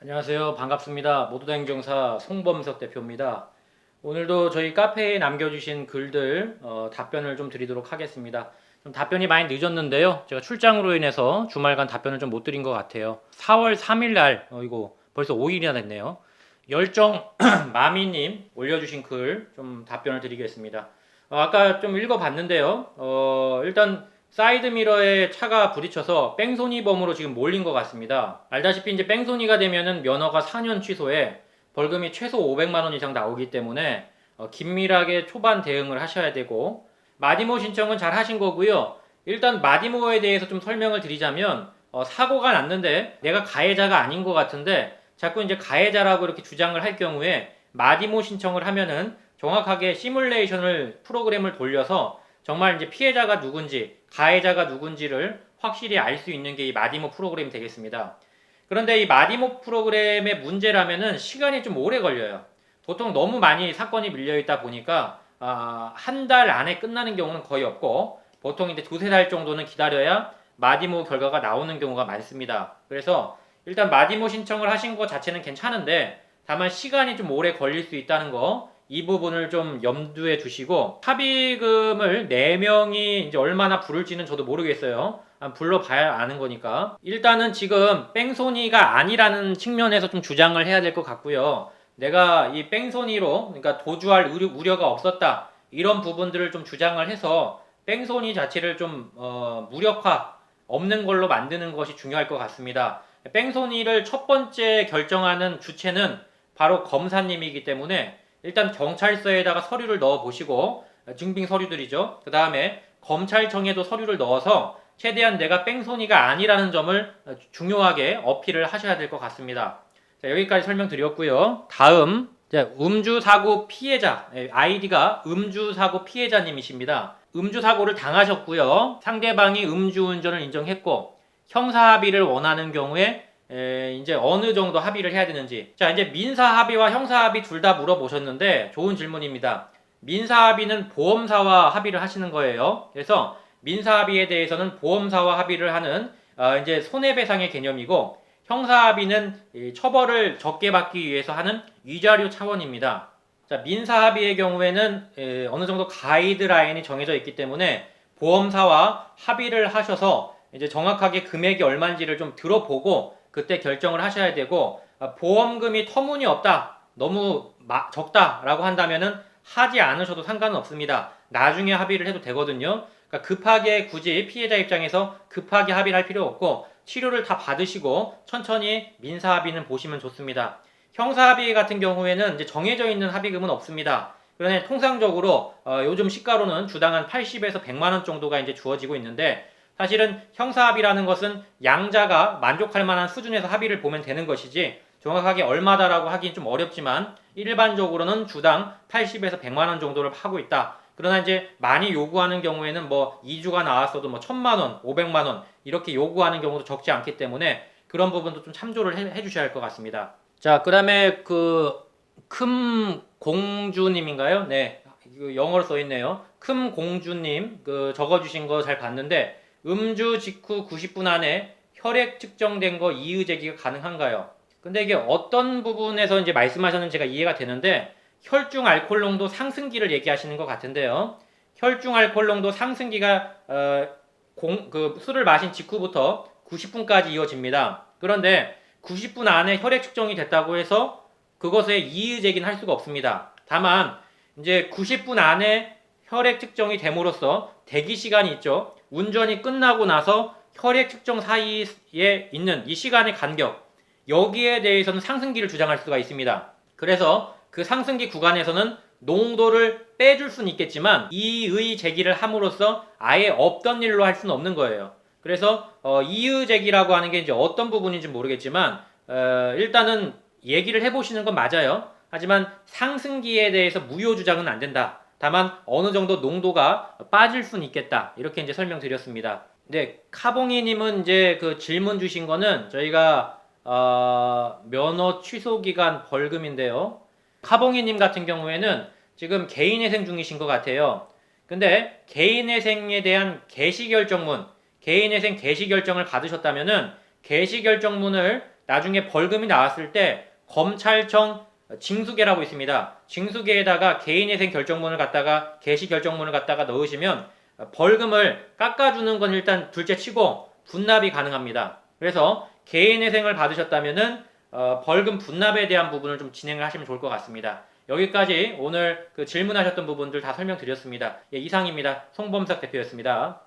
안녕하세요. 반갑습니다. 모두다행정사 송범석 대표입니다. 오늘도 저희 카페에 남겨주신 글들 답변을 좀 드리도록 하겠습니다. 좀 답변이 많이 늦었는데요. 제가 출장으로 인해서 주말간 답변을 좀 못 드린 것 같아요. 4월 3일 날, 이거 벌써 5일이나 됐네요. 열정 마미님 올려주신 글 좀 답변을 드리겠습니다. 아까 좀 읽어봤는데요. 일단 사이드미러에 차가 부딪혀서 뺑소니범으로 지금 몰린 것 같습니다. 알다시피 이제 뺑소니가 되면은 면허가 4년 취소에 벌금이 최소 500만 원 이상 나오기 때문에 긴밀하게 초반 대응을 하셔야 되고, 마디모 신청은 잘 하신 거고요. 일단 마디모에 대해서 좀 설명을 드리자면 사고가 났는데 내가 가해자가 아닌 것 같은데 자꾸 이제 가해자라고 이렇게 주장을 할 경우에 마디모 신청을 하면은 정확하게 시뮬레이션을 프로그램을 돌려서 정말 이제 피해자가 누군지 가해자가 누군지를 확실히 알 수 있는 게 이 마디모 프로그램이 되겠습니다. 그런데 이 마디모 프로그램의 문제라면은 시간이 좀 오래 걸려요. 보통 너무 많이 사건이 밀려있다 보니까 한 달 안에 끝나는 경우는 거의 없고 보통 이제 두세 달 정도는 기다려야 마디모 결과가 나오는 경우가 많습니다. 그래서 일단 마디모 신청을 하신 것 자체는 괜찮은데 다만 시간이 좀 오래 걸릴 수 있다는 거, 이 부분을 좀 염두에 두시고, 합의금을 4명이 이제 얼마나 부를지는 저도 모르겠어요. 불러봐야 아는 거니까. 일단은 지금 뺑소니가 아니라는 측면에서 좀 주장을 해야 될 것 같고요. 내가 이 뺑소니로, 그러니까 도주할 우려가 없었다, 이런 부분들을 좀 주장을 해서 뺑소니 자체를 좀 무력화, 없는 걸로 만드는 것이 중요할 것 같습니다. 뺑소니를 첫 번째 결정하는 주체는 바로 검사님이기 때문에 일단 경찰서에다가 서류를 넣어 보시고, 증빙 서류들이죠. 그 다음에 검찰청에도 서류를 넣어서 최대한 내가 뺑소니가 아니라는 점을 중요하게 어필을 하셔야 될 것 같습니다. 자, 여기까지 설명드렸고요. 다음, 음주사고 피해자, 아이디가 음주사고 피해자님이십니다. 음주사고를 당하셨고요. 상대방이 음주운전을 인정했고 형사합의를 원하는 경우에 이제 어느 정도 합의를 해야 되는지. 자, 이제 민사합의와 형사합의 둘 다 물어보셨는데 좋은 질문입니다. 민사합의는 보험사와 합의를 하시는 거예요. 그래서 민사합의에 대해서는 보험사와 합의를 하는 이제 손해배상의 개념이고, 형사합의는 처벌을 적게 받기 위해서 하는 위자료 차원입니다. 자, 민사합의의 경우에는 어느 정도 가이드라인이 정해져 있기 때문에 보험사와 합의를 하셔서 이제 정확하게 금액이 얼마인지를 좀 들어보고 그때 결정을 하셔야 되고, 보험금이 터무니없다, 너무 적다라고 한다면은 하지 않으셔도 상관은 없습니다. 나중에 합의를 해도 되거든요. 그러니까 급하게 굳이 피해자 입장에서 급하게 합의를 할 필요 없고 치료를 다 받으시고 천천히 민사합의는 보시면 좋습니다. 형사합의 같은 경우에는 이제 정해져 있는 합의금은 없습니다. 그런데 통상적으로 요즘 시가로는 주당 한 80에서 100만 원 정도가 이제 주어지고 있는데, 사실은 형사합의라는 것은 양자가 만족할 만한 수준에서 합의를 보면 되는 것이지 정확하게 얼마다라고 하긴 좀 어렵지만 일반적으로는 주당 80에서 100만 원 정도를 하고 있다. 그러나 이제 많이 요구하는 경우에는 뭐 2주가 나왔어도 뭐 1000만 원, 500만 원 이렇게 요구하는 경우도 적지 않기 때문에 그런 부분도 좀 참조를 해 주셔야 할 것 같습니다. 자, 그다음에 금 공주님인가요? 네, 이거 영어로 써 있네요. 금 공주님 적어주신 거 잘 봤는데, 음주 직후 90분 안에 혈액 측정된 거 이의 제기가 가능한가요? 근데 이게 어떤 부분에서 이제 말씀하셨는지 제가 이해가 되는데, 혈중 알코올 농도 상승기를 얘기하시는 것 같은데요. 혈중 알코올 농도 상승기가 술을 마신 직후부터 90분까지 이어집니다. 그런데 90분 안에 혈액 측정이 됐다고 해서 그것에 이의 제기는 할 수가 없습니다. 다만 이제 90분 안에 혈액 측정이 됨으로써 대기 시간이 있죠. 운전이 끝나고 나서 혈액 측정 사이에 있는 이 시간의 간격, 여기에 대해서는 상승기를 주장할 수가 있습니다. 그래서 그 상승기 구간에서는 농도를 빼줄 수는 있겠지만 이의 제기를 함으로써 아예 없던 일로 할 수는 없는 거예요. 그래서 이의 제기라고 하는 게 이제 어떤 부분인지 모르겠지만 일단은 얘기를 해보시는 건 맞아요. 하지만 상승기에 대해서 무효 주장은 안 된다. 다만 어느 정도 농도가 빠질 수는 있겠다. 이렇게 이제 설명드렸습니다. 네, 카봉이님은 이제 그 질문 주신 거는 저희가 면허 취소 기간 벌금인데요. 카봉이님 같은 경우에는 지금 개인회생 중이신 것 같아요. 근데 개인회생에 대한 개시결정문, 개인회생 개시결정을 받으셨다면은 개시결정문을 나중에 벌금이 나왔을 때 검찰청 징수계라고 있습니다. 징수계에다가 개인회생 결정문을 갖다가 개시 결정문을 갖다가 넣으시면 벌금을 깎아주는 건 일단 둘째치고 분납이 가능합니다. 그래서 개인회생을 받으셨다면은 벌금 분납에 대한 부분을 좀 진행을 하시면 좋을 것 같습니다. 여기까지 오늘 그 질문하셨던 부분들 다 설명드렸습니다. 예, 이상입니다. 송범석 대표였습니다.